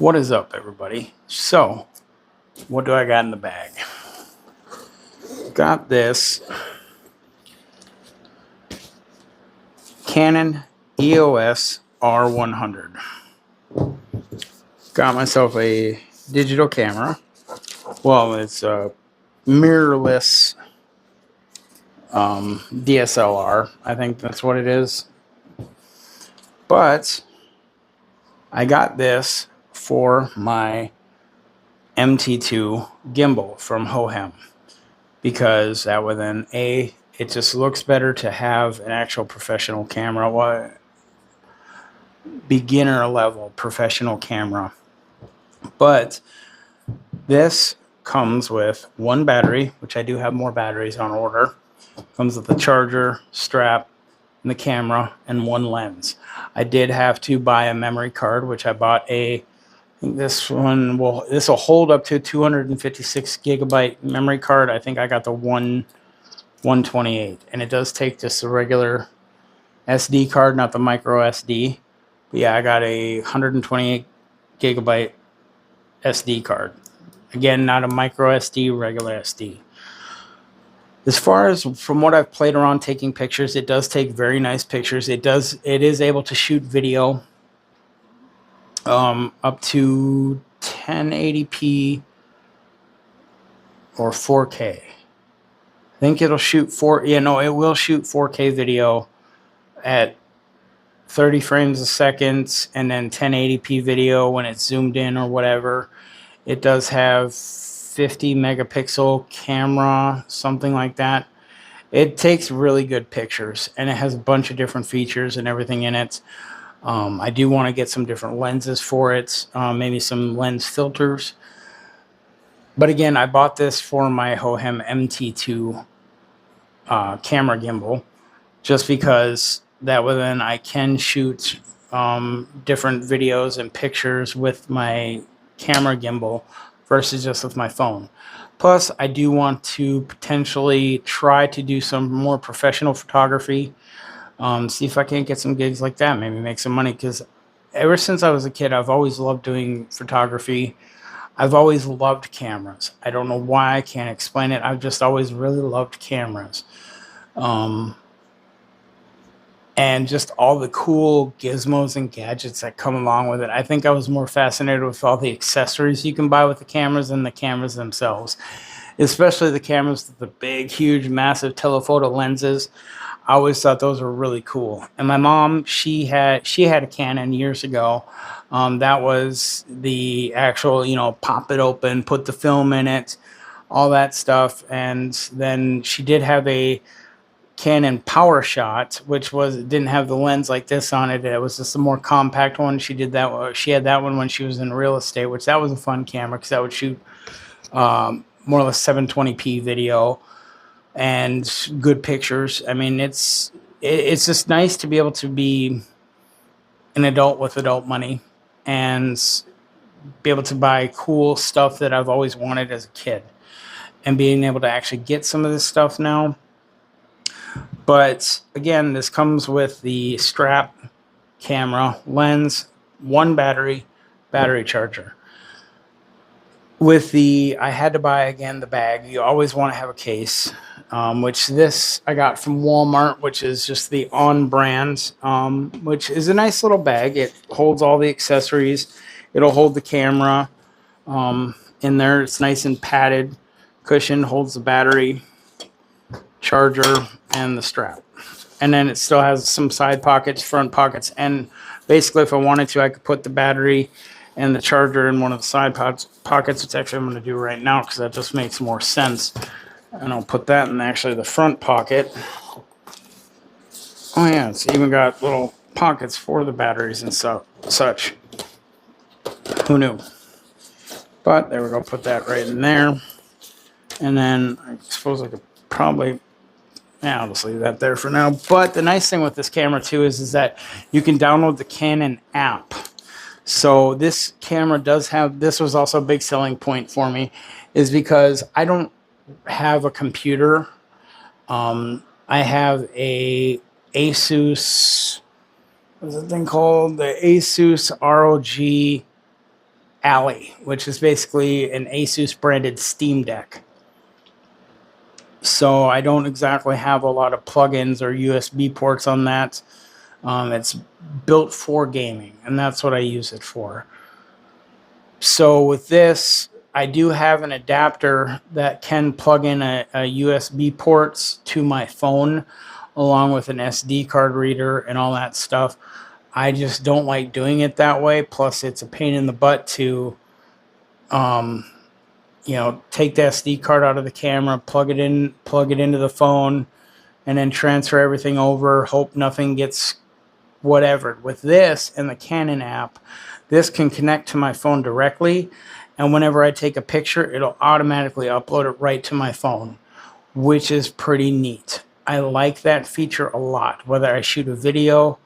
What is up, everybody? So, what do I got in the bag? Got this Canon EOS R100. Got myself a digital camera. Well, it's a mirrorless DSLR. I think that's what it is. But I got this for my MT2 gimbal from Hohem, because that way then it just looks better to have an actual professional camera, beginner level professional camera. But this comes with one battery, which I do have more batteries on order. Comes with the charger, strap, and the camera, and one lens. I did have to buy a memory card, which I bought this will hold up to 256 gigabyte memory card. I think I got the 128, and it does take just a regular SD card, not the micro SD. But yeah, I got a 128 gigabyte SD card. Again, not a micro SD, regular SD. As far as from what I've played around taking pictures, it does take very nice pictures. It is able to shoot video up to 1080p or 4K. I think it'll shoot it will shoot 4K video at 30 frames a second, and then 1080p video when it's zoomed in or whatever. It does have 50 megapixel camera, something like that. It takes really good pictures, and it has a bunch of different features and everything in it. I do want to get some different lenses for it, maybe some lens filters. But again, I bought this for my Hohem MT2 camera gimbal, just because that way then I can shoot different videos and pictures with my camera gimbal versus just with my phone. Plus, I do want to potentially try to do some more professional photography. See if I can't get some gigs like that, maybe make some money, because ever since I was a kid, I've always loved doing photography. I've always loved cameras. I don't know why, I can't explain it. I've just always really loved cameras. And just all the cool gizmos and gadgets that come along with it. I think I was more fascinated with all the accessories you can buy with the cameras than the cameras themselves, especially the cameras with the big, huge, massive telephoto lenses. I always thought those were really cool. And my mom, she had a Canon years ago. That was the actual, pop it open, put the film in it, all that stuff. And then she did have a Canon PowerShot, which didn't have the lens like this on it. It was just a more compact one. She had that one when she was in real estate, which that was a fun camera, because that would shoot more or less 720p video and good pictures. I mean, it's just nice to be able to be an adult with adult money and be able to buy cool stuff that I've always wanted as a kid, and being able to actually get some of this stuff now. But again, this comes with the strap, camera, lens, one battery charger. I had to buy, again, the bag. You always want to have a case, which this I got from Walmart, which is just the On brand, which is a nice little bag. It holds all the accessories. It'll hold the camera in there. It's nice and padded. Cushion holds the battery, charger, and the strap. And then it still has some side pockets, front pockets, and basically if I wanted to, I could put the battery and the charger in one of the side pockets, which actually I'm going to do right now, because that just makes more sense. And I'll put that in actually the front pocket. Oh yeah, it's even got little pockets for the batteries and such. Who knew? But there we go, put that right in there. And then I suppose I could probably, I'll just leave that there for now. But the nice thing with this camera too is that you can download the Canon app. So this camera does have, this was also a big selling point for me, is because I don't have a computer. I have a Asus, what's the thing called? The Asus ROG Alley, which is basically an Asus branded Steam Deck. So I don't exactly have a lot of plugins or USB ports on that. It's built for gaming, and that's what I use it for. So with this, I do have an adapter that can plug in a USB ports to my phone, along with an SD card reader and all that stuff. I just don't like doing it that way. Plus, it's a pain in the butt to take the SD card out of the camera, plug it into the phone, and then transfer everything over, hope nothing gets whatever. With this and the Canon app, this can connect to my phone directly, and whenever I take a picture, it'll automatically upload it right to my phone, which is pretty neat. I like that feature a lot. Whether I shoot a video,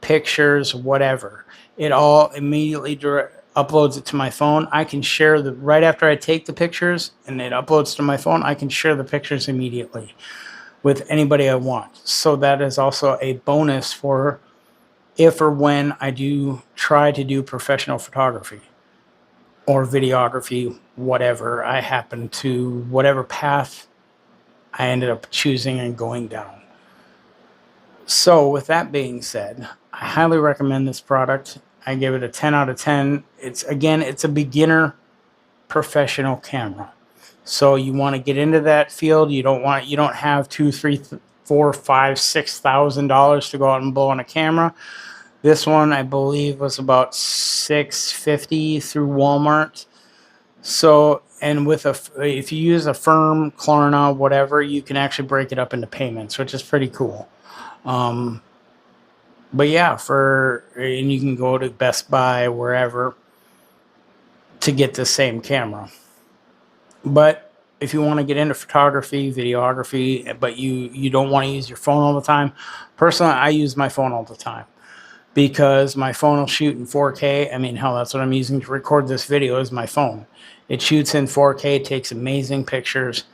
pictures, whatever, it all immediately uploads it to my phone. I can share right after I take the pictures and it uploads to my phone, I can share the pictures immediately with anybody I want. So that is also a bonus for if or when I do try to do professional photography or videography, whatever whatever path I ended up choosing and going down. So with that being said, I highly recommend this product. I give it a 10 out of 10. It's a beginner professional camera. So you want to get into that field. You don't have $2,000, $3,000, $4,000, $5,000, $6,000 to go out and blow on a camera. This one, I believe, was about $650 through Walmart. So, and if you use a firm, Klarna, whatever, you can actually break it up into payments, which is pretty cool. But yeah, and you can go to Best Buy, wherever, to get the same camera. But if you want to get into photography, videography, but you don't want to use your phone all the time, personally, I use my phone all the time because my phone will shoot in 4K. I mean, hell, that's what I'm using to record this video is my phone. It shoots in 4K, takes amazing pictures.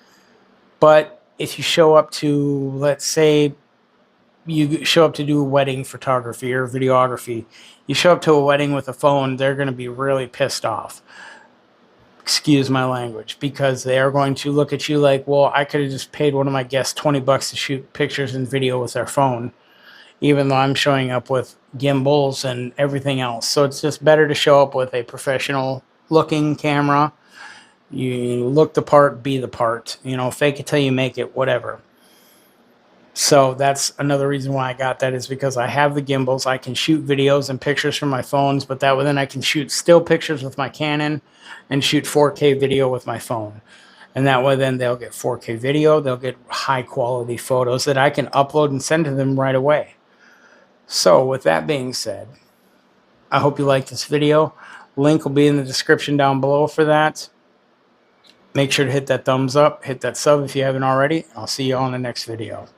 But if you show up to, let's say, you show up to do wedding photography or videography, you show up to a wedding with a phone, they're going to be really pissed off. Excuse my language, because they are going to look at you like, well, I could have just paid one of my guests $20 to shoot pictures and video with their phone, even though I'm showing up with gimbals and everything else. So it's just better to show up with a professional looking camera. You look the part, be the part, fake it till you make it, whatever. So that's another reason why I got that, is because I have the gimbals. I can shoot videos and pictures from my phones, but then I can shoot still pictures with my Canon and shoot 4K video with my phone. And that way then they'll get 4K video, they'll get high quality photos that I can upload and send to them right away. So with that being said, I hope you liked this video. Link will be in the description down below for that. Make sure to hit that thumbs up, hit that sub if you haven't already. I'll see you on the next video.